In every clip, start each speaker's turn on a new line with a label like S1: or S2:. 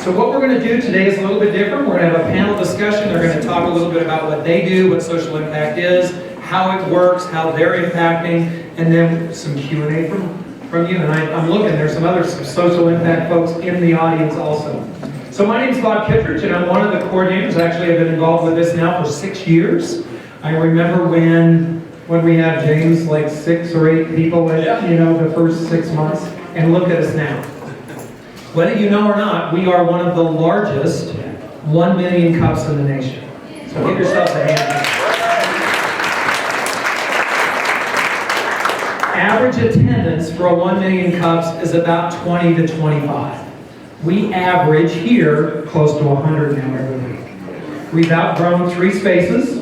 S1: So what we're going to do today is a little bit different. We're going to have a panel discussion. They're going to talk a little bit about what they do, what social impact is, how it works, how they're impacting, and then some Q&A from you. And I'm looking, there's some social impact folks in the audience also. So my name is Bob Kittredge, and I'm one of the coordinators. Actually, I've been involved with this now for 6 years. I remember when we had James, like 6 or 8 people in, the first 6 months, and look at us now. Whether you know or not, we are one of the largest 1 million cups in the nation. So give yourselves a hand. Average attendance for a 1 million cups is about 20 to 25. We average here close to 100 now every week. We've outgrown 3 spaces,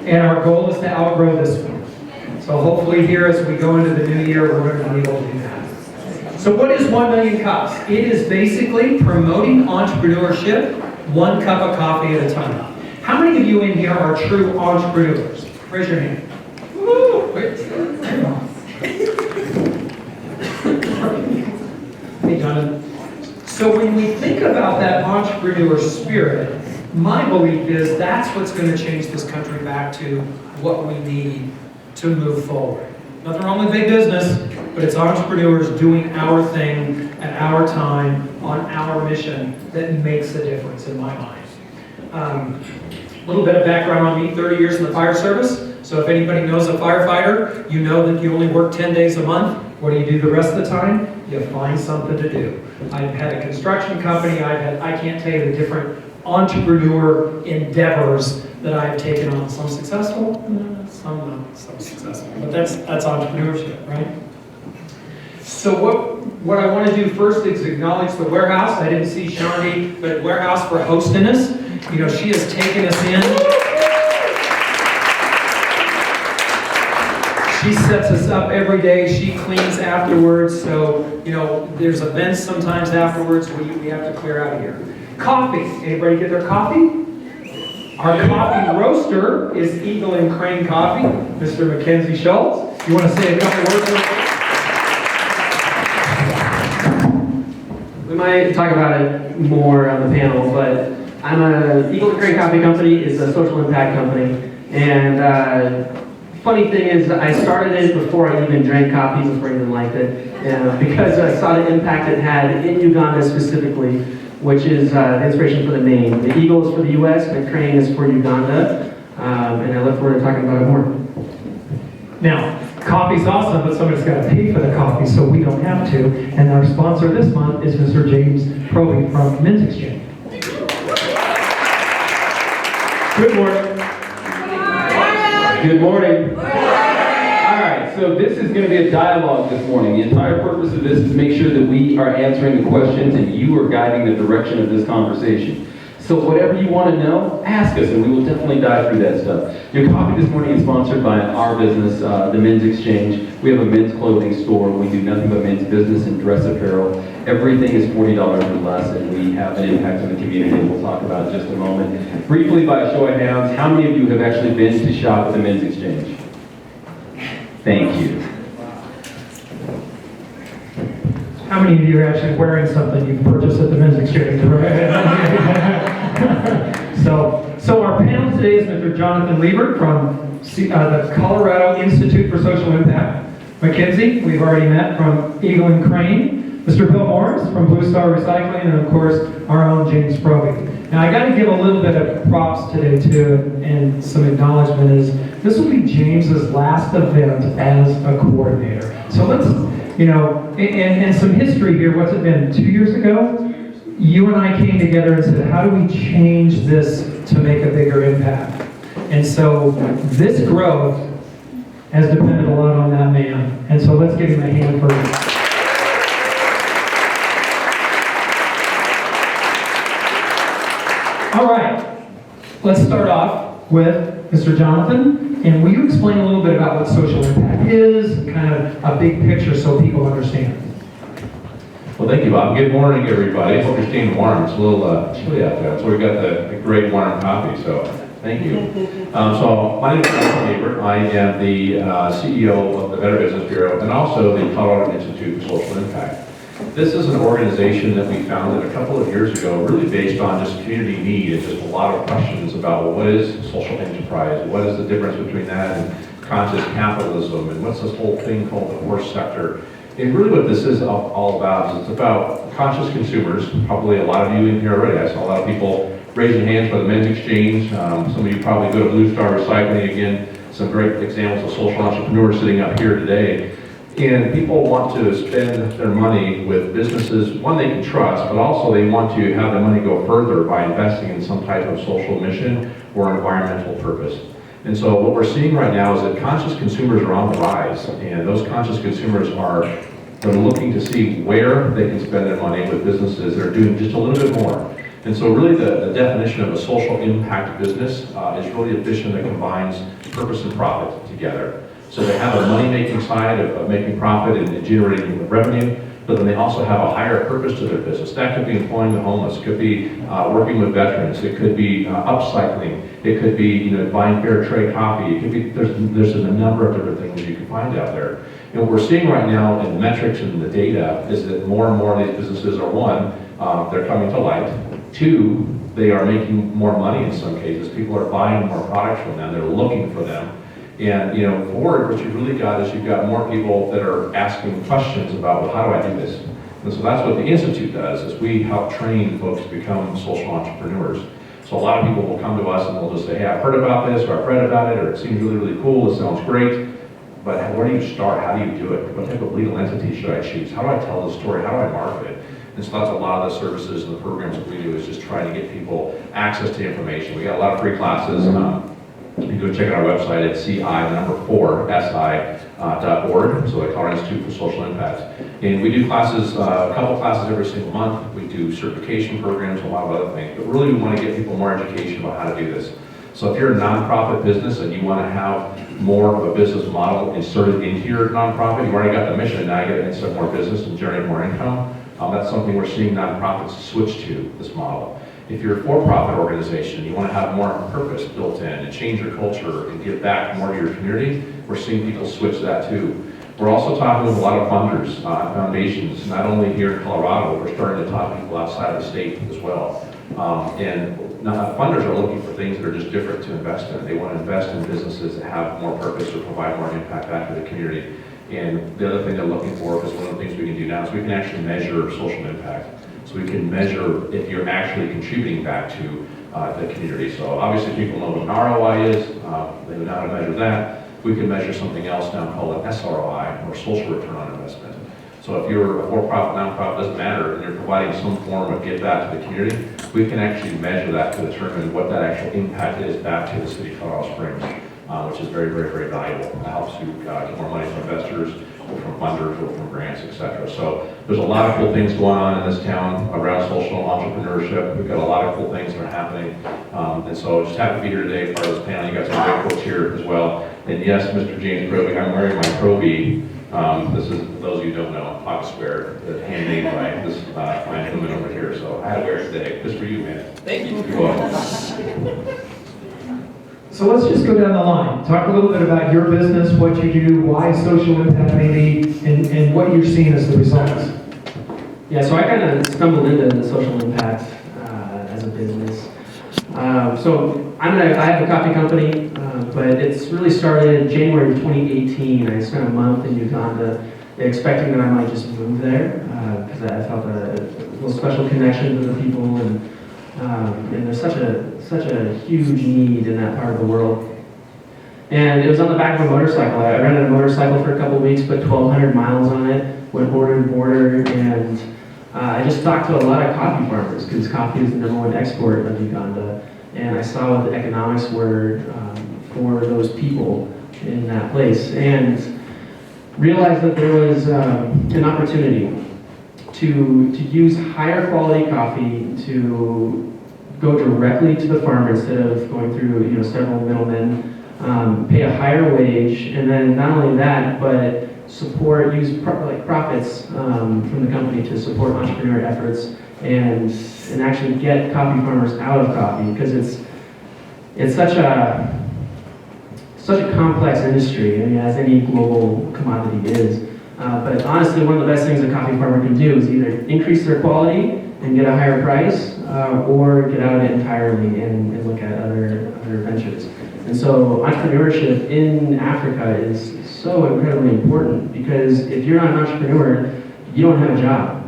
S1: and our goal is to outgrow this one. So hopefully here as we go into the new year, we're going to be able to do that. So what is 1 million cups? It is basically promoting entrepreneurship 1 cup of coffee at a time. How many of you in here are true entrepreneurs? Raise your hand. Woo! Hey, Jonathan. So when we think about that entrepreneur spirit, my belief is that's what's going to change this country back to what we need to move forward. Nothing wrong with big business, but it's entrepreneurs doing our thing at our time on our mission that makes a difference in my mind. A little bit of background on me, 30 years in the fire service. So if anybody knows a firefighter, you know that you only work 10 days a month. What do you do the rest of the time? You find something to do. I've had a construction company. I can't tell you the different entrepreneur endeavors that I've taken on. Some successful, some not so successful. But that's entrepreneurship, right? So what I want to do first is acknowledge the warehouse. I didn't see Shandi, but warehouse for hosting us. She has taken us in. She sets us up every day. She cleans afterwards. So, there's events sometimes afterwards. We have to clear out of here. Coffee. Anybody get their coffee? Our coffee roaster is Eagle and Crane Coffee, Mr. Mackenzie Schultz. You want to say a couple words?
S2: We might talk about it more on the panel, but Eagle and Crane Coffee Company is a social impact company, and funny thing is, I started it before I even drank coffee, before I even liked it, because I saw the impact it had in Uganda specifically, which is the inspiration for the name. The Eagle is for the U.S., the Crane is for Uganda, and I look forward to talking about it more.
S1: Now, coffee's awesome, but somebody's got to pay for the coffee, so we don't have to. And our sponsor this month is Mr. James Proby from Men's Exchange.
S3: Good morning. Good morning. All right, so this is going to be a dialogue this morning. The entire purpose of this is to make sure that we are answering the questions and you are guiding the direction of this conversation. So whatever you want to know, ask us, and we will definitely dive through that stuff. Your coffee this morning is sponsored by our business, the Men's Exchange. We have a men's clothing store. We do nothing but men's business and dress apparel. Everything is $40 or less, and we have an impact on the community we'll talk about in just a moment. Briefly, by a show of hands, how many of you have actually been to shop at the Men's Exchange? Thank you.
S1: How many of you are actually wearing something you purchased at the Men's Exchange? So our panel today is Mr. Jonathan Liebert from the Colorado Institute for Social Impact. Mackenzie, we've already met, from Eagle and Crane. Mr. Bill Morris from Blue Star Recycling, and of course, our own James Proby. Now I got to give a little bit of props today too, and some acknowledgement is, this will be James's last event as a coordinator. So let's, and some history here. What's it been, 2 years ago? You and I came together and said, how do we change this to make a bigger impact? And so this growth has depended a lot on that man. And so let's give him a hand for it. All right, let's start off with Mr. Jonathan, and will you explain a little bit about what social impact is, kind of a big picture so people understand?
S4: Well, thank you, Bob. Good morning, everybody. Hope you're staying warm. It's a little chilly out there. So we've got the great warm coffee, so thank you. So my name is Jonathan Liebert. I am the CEO of the Better Business Bureau and also the Colorado Institute for Social Impact. This is an organization that we founded a couple of years ago, really based on just community need and just a lot of questions about, well, what is social enterprise? What is the difference between that and conscious capitalism? And what's this whole thing called the horse sector? And really what this is all about is it's about conscious consumers. Probably a lot of you in here already. I saw a lot of people raising hands for the men's exchange. Some of you probably go to Blue Star Recycling again. Some great examples of social entrepreneurs sitting up here today. And people want to spend their money with businesses, one they can trust, but also they want to have the money go further by investing in some type of social mission or environmental purpose. And so what we're seeing right now is that conscious consumers are on the rise, and those conscious consumers they're looking to see where they can spend their money with businesses that are doing just a little bit more. And so really the definition of a social impact business is really a vision that combines purpose and profit together. So they have a money-making side of making profit and generating revenue, but then they also have a higher purpose to their business. That could be employing the homeless, it could be working with veterans, it could be upcycling, it could be buying fair trade coffee, it could be, there's a number of different things you can find out there. And what we're seeing right now in the metrics and the data is that more and more of these businesses are, one, they're coming to light. Two, they are making more money in some cases. People are buying more products from them, they're looking for them. And forward, what you've really got is you've got more people that are asking questions about, well, how do I do this? And so that's what the Institute does, is we help train folks to become social entrepreneurs. So a lot of people will come to us and they'll just say, hey, I've heard about this, or I've read about it, or it seems really, really cool, it sounds great, but where do you start? How do you do it? What type of legal entity should I choose? How do I tell the story? How do I market it? And so that's a lot of the services and the programs that we do, is just trying to get people access to information. We got a lot of free classes. You can go check out our website at CI4SI.org, so the Colorado Institute for Social Impact. And we do classes, a couple classes every single month. We do certification programs, a lot of other things. But really we want to get people more education about how to do this. So if you're a nonprofit business and you want to have more of a business model inserted into your nonprofit, you've already got the mission, now you got to insert more business and generate more income. That's something we're seeing nonprofits switch to, this model. If you're a for-profit organization, you want to have more purpose built in and change your culture and give back more to your community, we're seeing people switch that too. We're also talking with a lot of funders, foundations, not only here in Colorado, but we're starting to talk to people outside of the state as well. And funders are looking for things that are just different to invest in. They want to invest in businesses that have more purpose or provide more impact back to the community. And the other thing they're looking for, because one of the things we can do now is we can actually measure social impact. So we can measure if you're actually contributing back to the community. So obviously people know what an ROI is, they know how to measure that. We can measure something else now called an SROI, or social return on investment. So if you're a for-profit, nonprofit, doesn't matter, and you're providing some form of give back to the community, we can actually measure that to determine what that actual impact is back to the city of Colorado Springs, which is very, very, very valuable. It helps you get more money from investors, or from funders, or from grants, etc. So there's a lot of cool things going on in this town around social entrepreneurship. We've got a lot of cool things that are happening. And so just happy to be here today, part of this panel. You got some great folks here as well. And yes, Mr. James Proby, I'm wearing my Proby. This is, for those of you who don't know, Fox Square, handmade by this fine woman over here. So I had to wear it today, just for you, man.
S1: Thank you.
S4: You're welcome.
S1: So let's just go down the line. Talk a little bit about your business, what you do, why social impact maybe, and what you're seeing as the results.
S2: Yeah, so I kind of stumbled into the social impact as a business. So I have a coffee company, but it's really started January of 2018. I spent a month in Uganda expecting that I might just move there because I felt a little special connection to the people, and there's such a huge need in that part of the world. And it was on the back of a motorcycle. I rented a motorcycle for a couple of weeks, put 1,200 miles on it, went border to border, and I just talked to a lot of coffee farmers, because coffee is the #1 export of Uganda. And I saw what the economics were for those people in that place, and realized that there was an opportunity to use higher quality coffee to go directly to the farmer instead of going through several middlemen, pay a higher wage, and then not only that, but use profits from the company to support entrepreneur efforts and actually get coffee farmers out of coffee, because it's such a complex industry. I mean, as any global commodity is. But honestly, one of the best things a coffee farmer can do is either increase their quality and get a higher price, or get out of it entirely and look at other ventures. And so entrepreneurship in Africa is so incredibly important, because if you're not an entrepreneur, you don't have a job.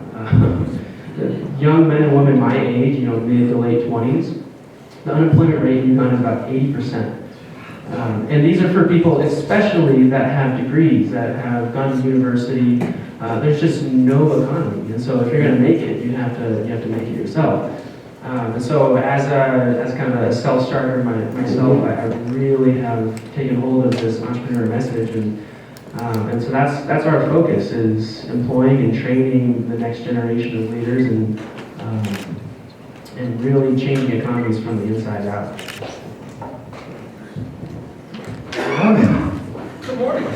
S2: Young men and women my age, mid to late 20s, the unemployment rate in Uganda is about 80%. And these are for people especially that have degrees, that have gone to university. There's just no economy. And so if you're going to make it, you have to make it yourself. And so as kind of a self-starter myself, I really have taken hold of this entrepreneur message, and so that's our focus, is employing and training the next generation of leaders, and really changing economies from the inside out.
S1: Good morning.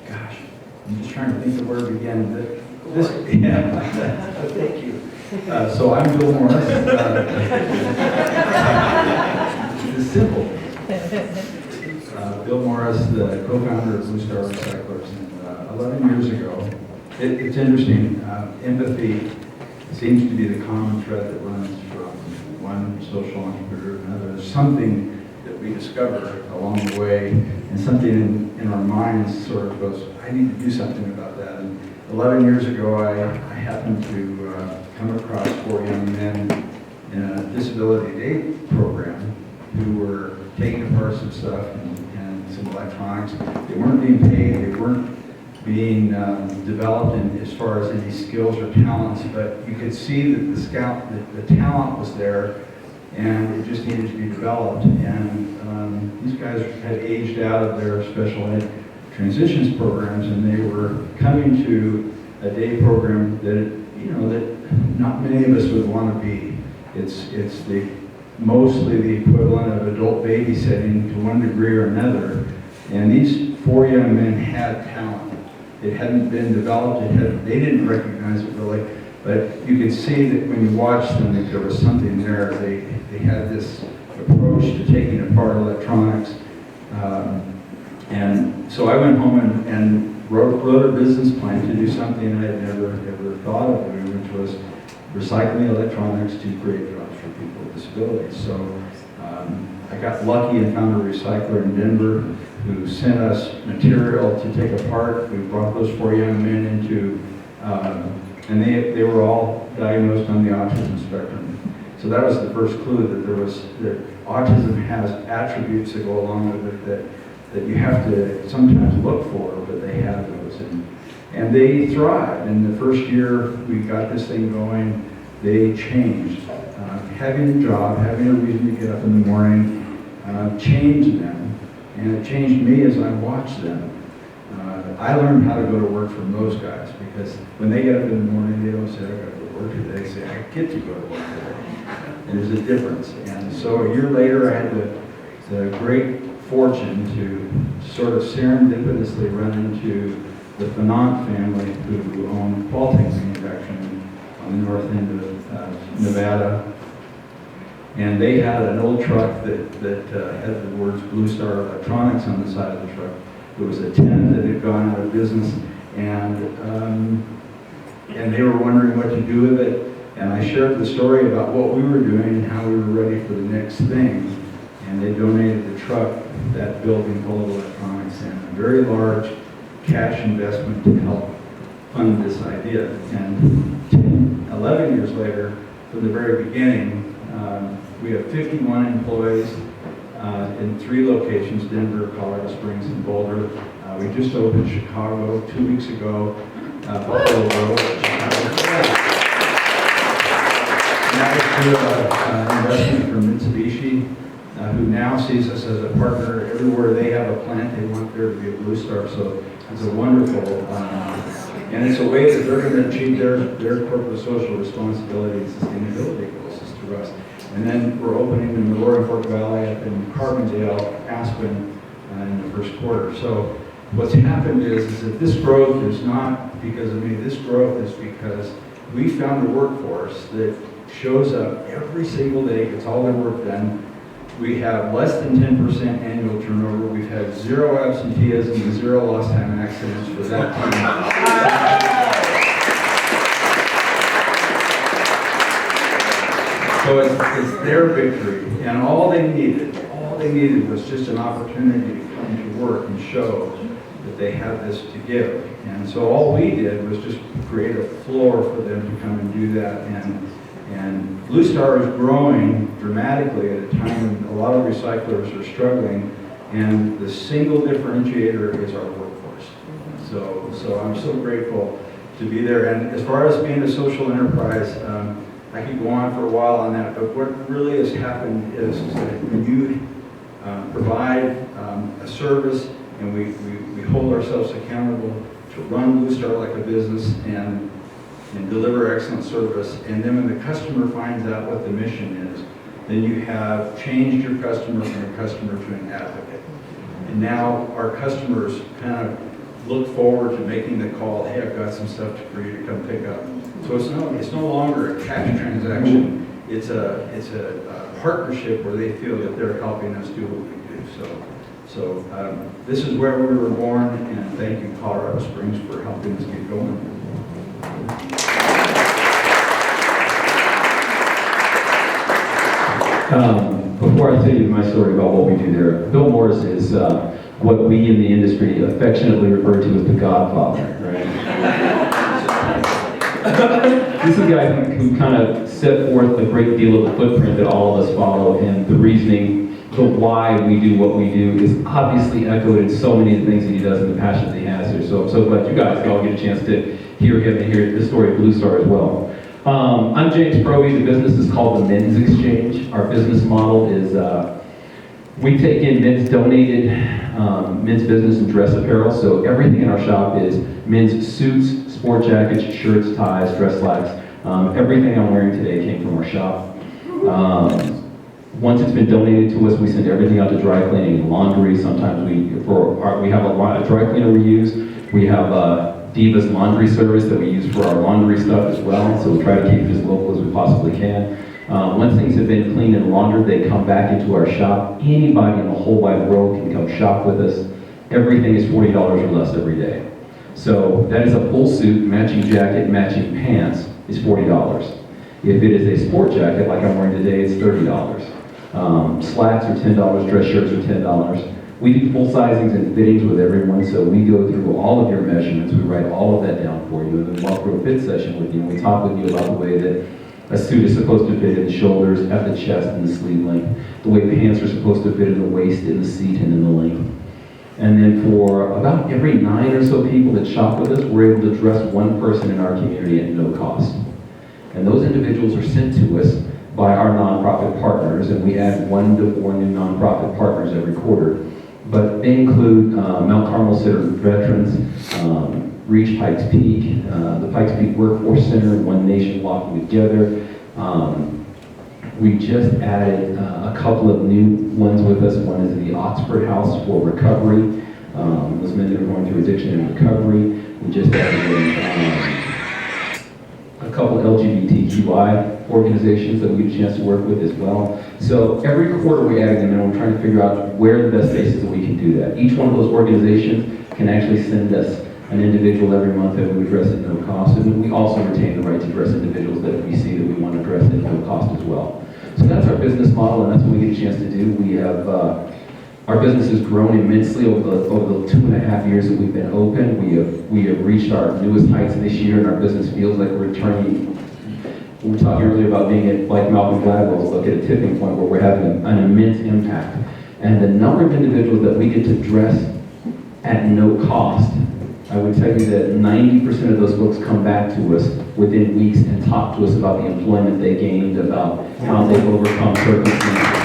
S5: Gosh, I'm just trying to think of where to begin. Thank you. So I'm Bill Morris. It's simple. Bill Morris, the co-founder of Blue Star Recyclers, and 11 years ago. It's interesting. Empathy seems to be the common thread that runs from one social entrepreneur to another. There's something that we discover along the way, and something in our minds sort of goes, I need to do something about that. And 11 years ago, I happened to come across 4 young men in a disability day program who were taking apart some stuff and some electronics. They weren't being paid, they weren't being developed in as far as any skills or talents, but you could see that the talent was there, and it just needed to be developed. And these guys had aged out of their special ed transitions programs, and they were coming to a day program that that not many of us would want to be. It's mostly the equivalent of adult babysitting to one degree or another. And these 4 young men had talent. It hadn't been developed. They didn't recognize it really, but you could see that when you watched them that there was something there. They had this approach to taking apart electronics. And so I went home and wrote a business plan to do something I had never thought of doing, which was recycling electronics to create jobs for people with disabilities. So I got lucky and found a recycler in Denver who sent us material to take apart. We brought those 4 young men into, and they were all diagnosed on the autism spectrum. So that was the first clue that autism has attributes that go along with it that you have to sometimes look for, but they have those. And they thrived. In the first year we got this thing going, they changed. Having a job, having a reason to get up in the morning, changed them. And it changed me as I watched them. I learned how to go to work from those guys, because when they get up in the morning, they don't say, I got to go to work today. They say, I get to go to work today. And there's a difference. And so a year later, I had the great fortune to sort of serendipitously run into the Fanant family, who owned Qualtech manufacturing on the north end of Nevada. And they had an old truck that had the words Blue Star Electronics on the side of the truck. It was a tent that had gone out of business, and they were wondering what to do with it. And I shared the story about what we were doing and how we were ready for the next thing. And they donated the truck, that building full of electronics, and a very large cash investment to help fund this idea. And 11 years later, from the very beginning, we have 51 employees in 3 locations: Denver, Colorado Springs, and Boulder. We just opened Chicago 2 weeks ago, Buffalo Road, Chicago. And that was through an investment from Mitsubishi, who now sees us as a partner. Everywhere they have a plant, they want there to be a Blue Star. So it's a wonderful, and it's a way that they're going to achieve their corporate social responsibility and sustainability goals is through us. And then we're opening in the Lower Fork Valley, up in Carbondale, Aspen, in the first quarter. So what's happened is that this growth is not because of me. This growth is because we found a workforce that shows up every single day, gets all their work done, We have less than 10% annual turnover. We've had 0 absenteeism and 0 lost time accidents for that team. So it's their victory, and all they needed was just an opportunity to come to work and show that they have this to give. And so all we did was just create a floor for them to come and do that. And Blue Star is growing dramatically at a time when a lot of recyclers are struggling, and the single differentiator is our workforce. So I'm so grateful to be there. And as far as being a social enterprise, I could go on for a while on that, but what really has happened is that when you provide a service and we hold ourselves accountable to run Blue Star like a business and deliver excellent service, and then when the customer finds out what the mission is, then you have changed your customer from a customer to an advocate. And now our customers kind of look forward to making the call, hey, I've got some stuff for you to come pick up. So it's no longer a cash transaction. It's a partnership where they feel that they're helping us do what we do. So this is where we were born, and thank you, Colorado Springs, for helping us get going.
S3: Before I tell you my story about what we do there, Bill Morris is what we in the industry affectionately refer to as the Godfather, right? This is a guy who kind of set forth a great deal of the footprint that all of us follow, and the reasoning, the why we do what we do is obviously echoed in so many of the things that he does and the passion that he has here. So I'm so glad you guys all get a chance to hear him and hear the story of Blue Star as well. I'm James Proby. The business is called the Men's Exchange. Our business model is we take in men's donated men's business and dress apparel. So everything in our shop is men's suits, sport jackets, shirts, ties, dress slacks. Everything I'm wearing today came from our shop. Once it's been donated to us, we send everything out to dry cleaning and laundry. Sometimes we have a dry cleaner we use. We have Divas laundry service that we use for our laundry stuff as well, so we try to keep it as local as we possibly can. Once things have been cleaned and laundered, they come back into our shop. Anybody in the whole wide world can come shop with us. Everything is $40 or less every day. So that is a full suit, matching jacket, matching pants is $40. If it is a sport jacket like I'm wearing today, it's $30. Slacks are $10, dress shirts are $10. We do full sizings and fittings with everyone, so we go through all of your measurements, we write all of that down for you, and then walk through a fit session with you, and we talk with you about the way that a suit is supposed to fit in the shoulders, at the chest, and the sleeve length, the way pants are supposed to fit in the waist, in the seat, and in the length. And then for about every 9 or so people that shop with us, we're able to dress one person in our community at no cost. And those individuals are sent to us by our nonprofit partners, and we add 1 to 4 new nonprofit partners every quarter. But they include Mount Carmel Center for Veterans, Reach Pikes Peak, the Pikes Peak Workforce Center, One Nation Walking Together. We just added a couple of new ones with us. One is the Oxford House for Recovery, those men that are going through addiction and recovery. We just added a couple LGBTQI organizations that we get a chance to work with as well. So every quarter we're adding them, and we're trying to figure out where the best places that we can do that. Each one of those organizations can actually send us an individual every month that we address at no cost, and then we also retain the right to address individuals that we see that we want to address at no cost as well. So that's our business model, and that's what we get a chance to do. We have our business has grown immensely over the 2.5 years that we've been open. We have reached our newest heights this year, and our business feels like we're turning. We were talking earlier about being at, like Malcolm Gladwell's book, at a tipping point where we're having an immense impact. And the number of individuals that we get to dress at no cost, I would tell you that 90% of those folks come back to us within weeks and talk to us about the employment they gained, about how they've overcome circumstances.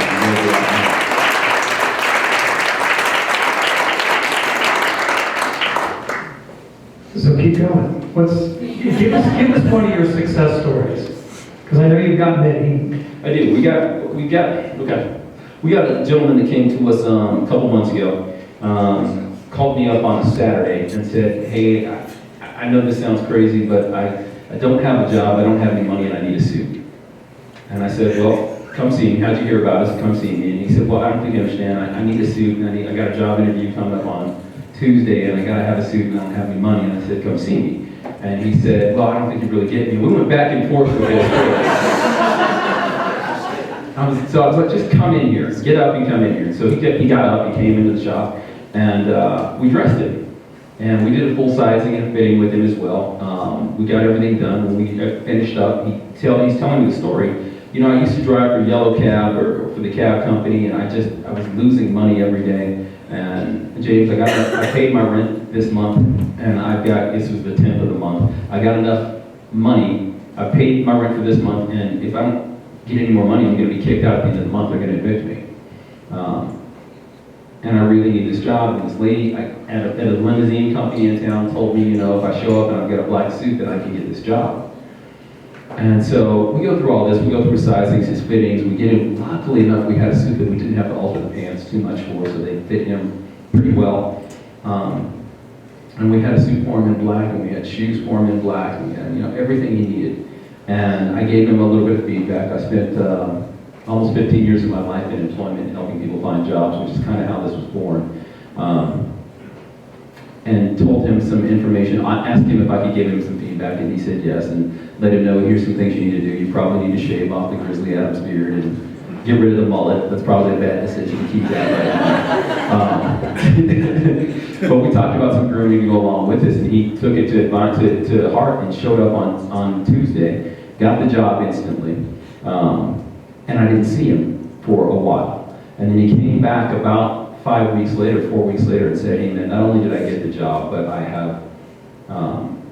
S1: So keep going. Give us one of your success stories, because I know you've got many.
S3: I do. We got a gentleman that came to us a couple months ago, called me up on a Saturday and said, hey, I know this sounds crazy, but I don't have a job, I don't have any money, and I need a suit. And I said, well, come see me. How'd you hear about us? Come see me. And he said, well, I don't think you understand. I need a suit, and I got a job interview coming up on Tuesday, and I gotta have a suit, and I don't have any money. And I said, come see me. And he said, well, I don't think you really get me. We went back and forth with this. So I was like, just come in here. Get up and come in here. And so he got up, he came into the shop, and we dressed him. And we did a full sizing and fitting with him as well. We got everything done. When we finished up, he's telling me the story. You know, I used to drive for Yellow Cab or for the cab company, and I was losing money every day. And James, I paid my rent this month, and this was the 10th of the month. I got enough money. I paid my rent for this month, and if I don't get any more money, I'm going to be kicked out at the end of the month. They're going to evict me. And I really need this job. And this lady at a limousine company in town told me, you know, if I show up and I've got a black suit, then I can get this job. And so we go through all this. We go through his sizings, his fittings. We get him. Luckily enough, we had a suit that we didn't have to alter the pants too much for, so they fit him pretty well. And we had a suit for him in black, and we had shoes for him in black. And we had, you know, everything he needed. And I gave him a little bit of feedback. I spent almost 15 years of my life in employment and helping people find jobs, which is kind of how this was born. And told him some information. I asked him if I could give him some feedback, and he said yes, and let him know, here's some things you need to do. You probably need to shave off the Grizzly Adams beard and get rid of the mullet. That's probably a bad decision to keep that right now. But we talked about some grooming to go along with this, and he took it to heart and showed up on Tuesday, got the job instantly, and I didn't see him for a while. And then he came back about 4 weeks later and said, hey man, not only did I get the job, but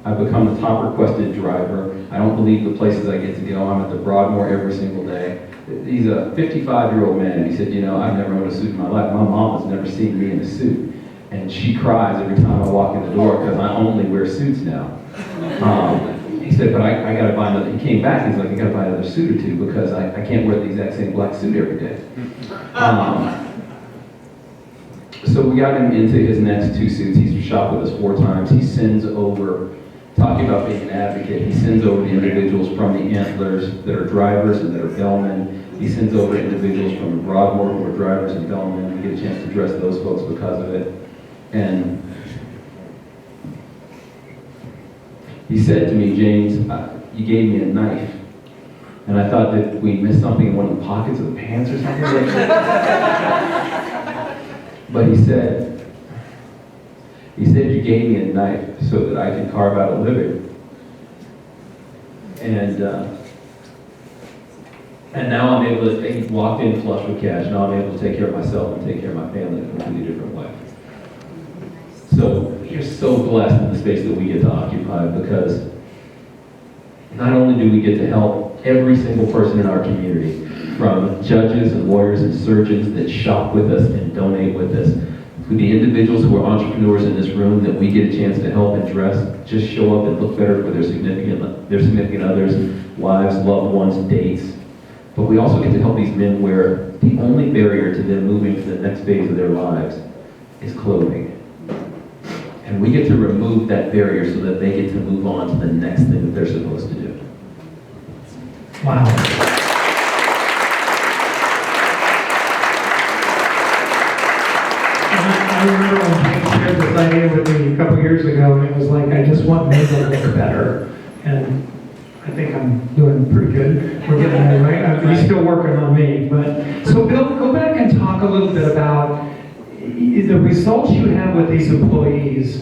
S3: I've become the top requested driver. I don't believe the places I get to go. I'm at the Broadmoor every single day. He's a 55-year-old man, and he said, you know, I've never owned a suit in my life. My mom has never seen me in a suit. And she cries every time I walk in the door because I only wear suits now. He said, but I got to buy another. He came back, he's like, I got to buy another suit or two because I can't wear the exact same black suit every day. So we got him into his next 2 suits. He's shopped with us 4 times. He sends over, talking about being an advocate, he sends over the individuals from the Antlers that are drivers and that are bellmen. He sends over individuals from Broadmoor who are drivers and bellmen. We get a chance to address those folks because of it. And he said to me, James, you gave me a knife. And I thought that we missed something in one of the pockets of the pants or something like that. But he said, you gave me a knife so that I can carve out a living. And now I'm able to, he walked in flush with cash. Now I'm able to take care of myself and take care of my family in a completely different way. So we are so blessed in the space that we get to occupy because not only do we get to help every single person in our community, from judges and lawyers and surgeons that shop with us and donate with us, to the individuals who are entrepreneurs in this room that we get a chance to help and dress, just show up and look better for their significant others, wives, loved ones, dates. But we also get to help these men where the only barrier to them moving to the next phase of their lives is clothing. And we get to remove that barrier so that they get to move on to the next thing that they're supposed to do.
S1: Wow. I remember when James shared this idea with me a couple years ago, and it was like, I just want men to look better. And I think I'm doing pretty good. We're getting there, right? He's still working on me. But so Bill, go back and talk a little bit about the results you have with these employees.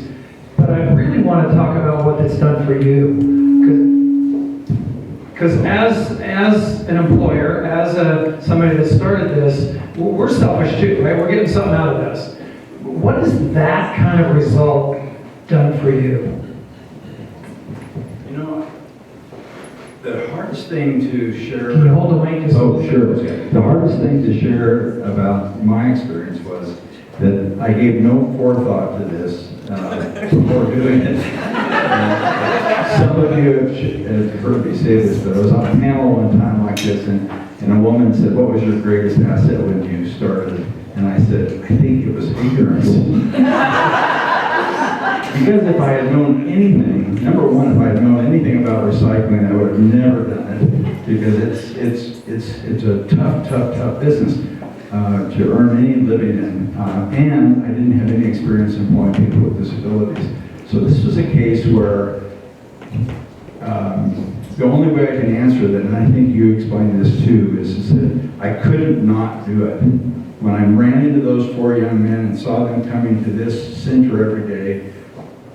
S1: But I really want to talk about what it's done for you. Because as an employer, as somebody that started this, we're selfish too, right? We're getting something out of this. What has that kind of result done for you?
S5: You know, the hardest thing to share...
S1: Can you hold the mic just a little bit?
S5: Sure. The hardest thing to share about my experience was that I gave no forethought to this before doing it. Some of you have heard me say this, but I was on a panel one time like this, and a woman said, what was your greatest asset when you started? And I said, I think it was ignorance. Because if I had known anything, number one, if I had known anything about recycling, I would have never done it. Because it's it's a tough business to earn any living in. And I didn't have any experience employing people with disabilities. So this was a case where the only way I can answer that, and I think you explained this too, is that I couldn't not do it. When I ran into those 4 young men and saw them coming to this center every day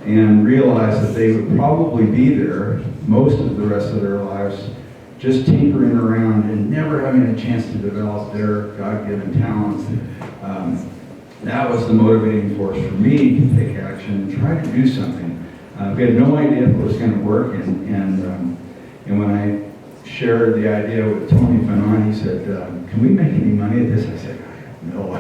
S5: and realized that they would probably be there most of the rest of their lives, just tinkering around and never having a chance to develop their God-given talents, that was the motivating force for me to take action and try to do something. We had no idea if it was going to work, and when I shared the idea with Tony Fanon, he said, "Can we make any money at this?" I said, "No."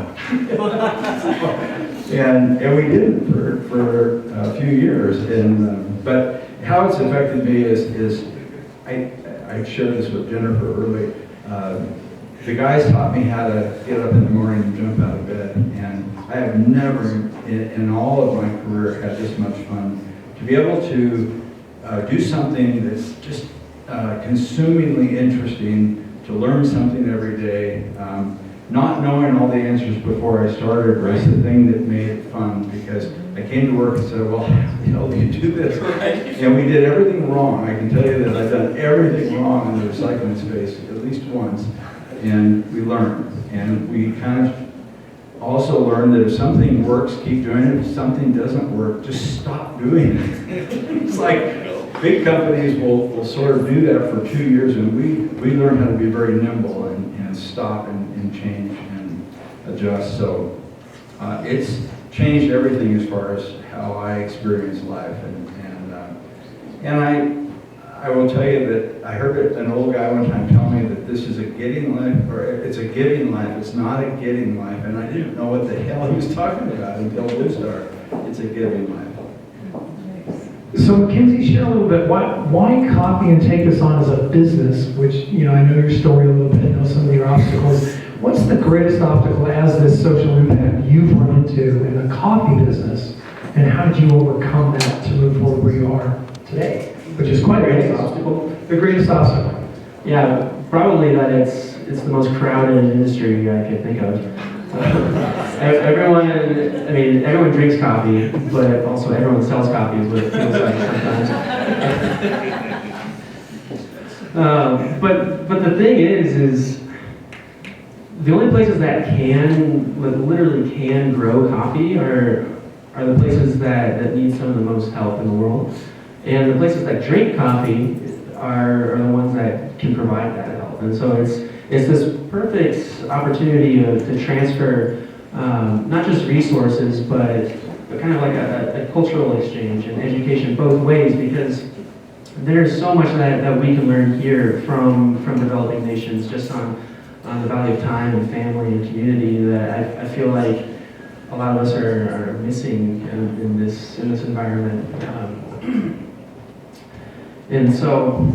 S5: and we didn't for a few years. But how it's affected me is I shared this with Jennifer early. The guys taught me how to get up in the morning and jump out of bed, and I have never in all of my career had this much fun. To be able to do something that's just consumingly interesting, to learn something every day, not knowing all the answers before I started was the thing that made it fun, because I came to work and said, well, how the hell do you do this? And we did everything wrong. I can tell you that I've done everything wrong in the recycling space at least once, and we learned. And we kind of also learned that if something works, keep doing it. If something doesn't work, just stop doing it. It's like big companies will sort of do that for 2 years, and we learned how to be very nimble and stop and change and adjust. So it's changed everything as far as how I experience life. And I will tell you that I heard an old guy one time tell me that this is a getting life, or it's a giving life. It's not a getting life. And I didn't know what the hell he was talking about until this started. It's a giving life.
S1: So Mackenzie, share a little bit, why copy and take this on as a business, which, I know your story a little bit, know some of your obstacles. What's the greatest obstacle as this social impact you've run into in the coffee business, and how did you overcome that to move forward where you are today? Which is quite a greatest obstacle. The greatest obstacle.
S2: Yeah, probably that it's the most crowded industry I could think of. Everyone drinks coffee, but also everyone sells coffee is what it feels like sometimes. But the thing is the only places that literally can grow coffee are the places that need some of the most help in the world. And the places that drink coffee are the ones that can provide that help. And so it's this perfect opportunity to transfer not just resources, but kind of like a cultural exchange and education both ways, because there's so much that we can learn here from developing nations just on the value of time and family and community that I feel like a lot of us are missing in this environment. And so,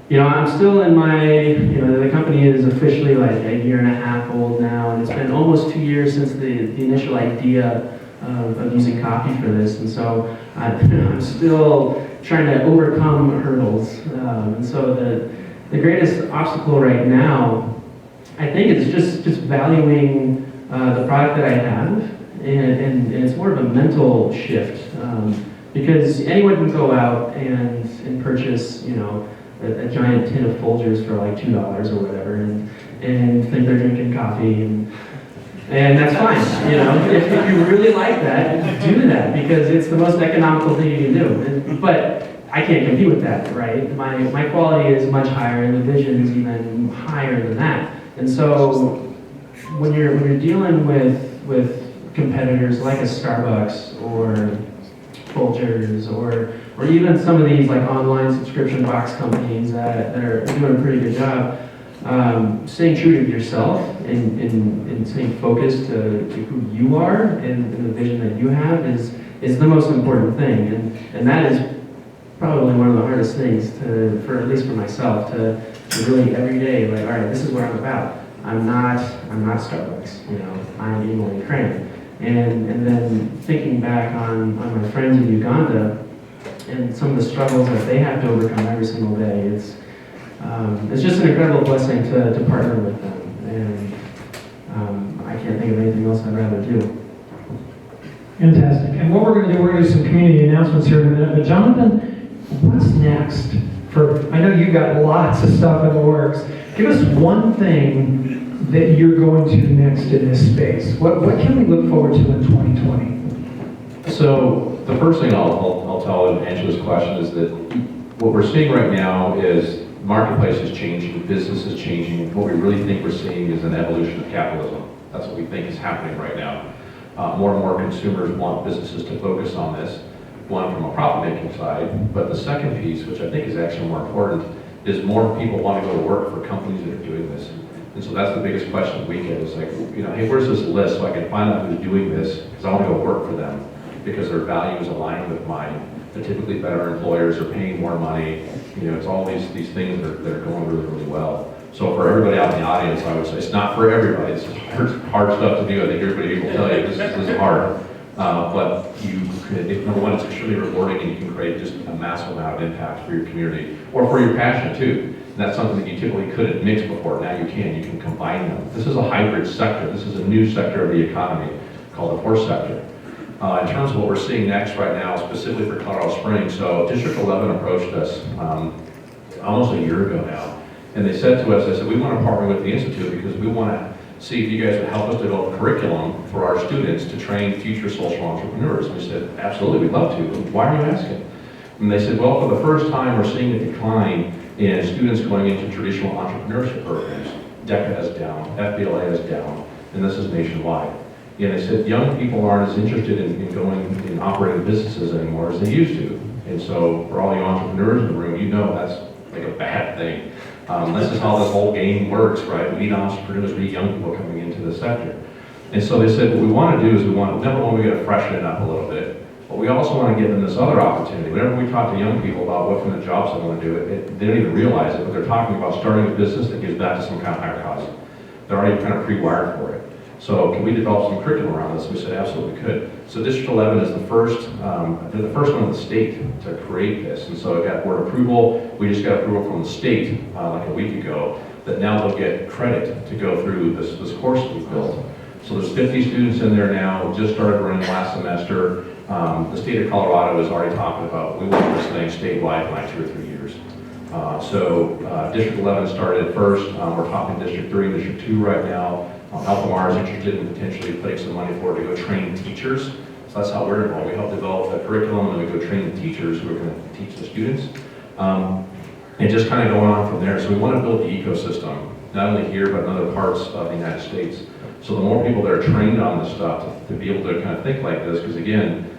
S2: I'm still in my, the company is officially like a year and a half old now, and it's been almost 2 years since the initial idea of using coffee for this, and so I'm still trying to overcome hurdles. And so the greatest obstacle right now, I think, is just valuing the product that I have, and it's more of a mental shift. Because anyone can go out and purchase, a giant tin of Folgers for like $2 or whatever, and think they're drinking coffee, and that's fine. If you really like that, do that, because it's the most economical thing you can do. But I can't compete with that, right? My quality is much higher, and the vision is even higher than that. And so when you're dealing with competitors like a Starbucks or Folgers or even some of these like online subscription box companies that are doing a pretty good job, staying true to yourself and staying focused to who you are and the vision that you have is the most important thing, and that is probably one of the hardest things for at least for myself to really every day, like, all right, this is what I'm about. I'm not Starbucks, I'm Emily Crane. And then thinking back on my friends in Uganda and some of the struggles that they have to overcome every single day, it's just an incredible blessing to partner with them. And I can't think of anything else I'd rather do.
S1: Fantastic. And what we're going to do, we're going to do some community announcements here in a minute. But Jonathan, what's next? I know you've got lots of stuff in the works. Give us one thing that you're going to next in this space. What can we look forward to in 2020?
S4: So the first thing I'll tell and answer this question is that what we're seeing right now is marketplace is changing, business is changing. What we really think we're seeing is an evolution of capitalism. That's what we think is happening right now. More and more consumers want businesses to focus on this, one from a profit-making side, but the second piece, which I think is actually more important, is more people want to go to work for companies that are doing this. And so that's the biggest question we get is like, hey, where's this list so I can find out who's doing this, because I want to go work for them, because their values align with mine. They're typically better employers, they're paying more money, it's all these things that are going really, really well. So for everybody out in the audience, I would say it's not for everybody. It's hard stuff to do. I think everybody will tell you this is hard. But number one, it's extremely rewarding and you can create just a massive amount of impact for your community or for your passion too. And that's something that you typically couldn't mix before. Now you can combine them. This is a hybrid sector. This is a new sector of the economy called the horse sector. In terms of what we're seeing next right now, specifically for Colorado Springs, so District 11 approached us almost a year ago now. And they said to us, they said, we want to partner with the Institute because we want to see if you guys would help us develop a curriculum for our students to train future social entrepreneurs. And we said, absolutely, we'd love to. Why are you asking? And they said, well, for the first time, we're seeing a decline in students going into traditional entrepreneurship programs. DECA is down, FBLA is down, and this is nationwide. And they said, young people aren't as interested in going and operating businesses anymore as they used to. And so for all you entrepreneurs in the room, that's like a bad thing. This is how this whole game works, right? We need entrepreneurs, we need young people coming into the sector. And so they said, what we want to do is number one, we got to freshen it up a little bit, but we also want to give them this other opportunity. Whenever we talk to young people about what kind of jobs they want to do, they don't even realize it, but they're talking about starting a business that gives back to some kind of higher cause. They're already kind of pre-wired for it. So can we develop some curriculum around this? We said, absolutely could. So District 11 is the first, they're the first one in the state to create this. And so it got board approval. We just got approval from the state like a week ago that now they'll get credit to go through this course that we've built. So there's 50 students in there now, just started running last semester. The state of Colorado is already talking about, we want this thing statewide in like 2 or 3 years. District 11 started first. We're talking District 3, District 2 right now. Alphamar is interested in potentially putting some money forward to go train teachers. So that's how we're involved. We help develop the curriculum and then we go train the teachers who are going to teach the students. And just kind of going on from there. So we want to build the ecosystem, not only here, but in other parts of the United States. So the more people that are trained on this stuff to be able to kind of think like this, because again,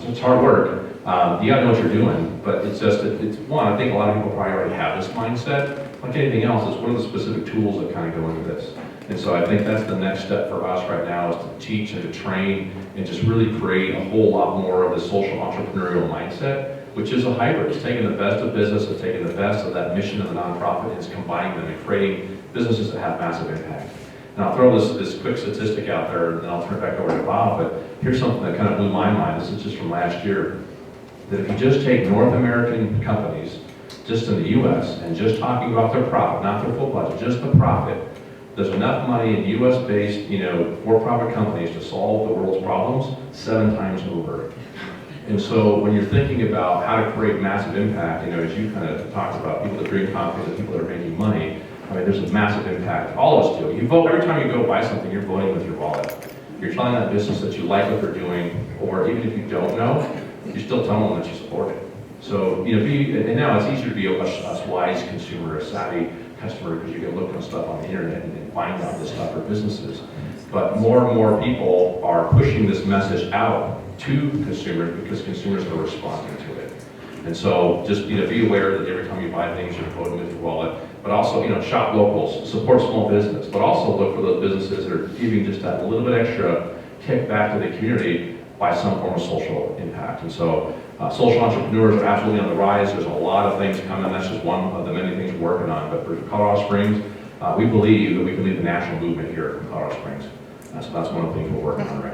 S4: it's hard work. You got to know what you're doing, but it's just, it's one, I think a lot of people probably already have this mindset. Like anything else, it's one of the specific tools that kind of go into this. And so I think that's the next step for us right now is to teach and to train and just really create a whole lot more of the social entrepreneurial mindset, which is a hybrid. It's taking the best of business, it's taking the best of that mission of the nonprofit, and it's combining them and creating businesses that have massive impact. And I'll throw this quick statistic out there and then I'll turn it back over to Bob, but here's something that kind of blew my mind. This is just from last year. That if you just take North American companies, just in the US, and just talking about their profit, not their full budget, just the profit, there's enough money in US-based, for-profit companies to solve the world's problems 7 times over. And so when you're thinking about how to create massive impact, as you kind of talked about, people that drink coffee, the people that are making money, there's a massive impact. All of us do. You vote, every time you go buy something, you're voting with your wallet. You're telling that business that you like what they're doing, or even if you don't know, you still tell them that you support it. So, and now it's easier to be a wise consumer, a savvy customer, because you can look at stuff on the internet and find out this stuff for businesses. But more and more people are pushing this message out to consumers because consumers are responding to it. And so just be aware that every time you buy things, you're voting with your wallet. But also, shop locals, support small business, but also look for those businesses that are giving just that little bit extra kick back to the community by some form of social impact. And so social entrepreneurs are absolutely on the rise. There's a lot of things coming. That's just one of the many things we're working on. But for Colorado Springs, we believe that we can lead the national movement here in Colorado Springs. So that's one of the things we're working on right now.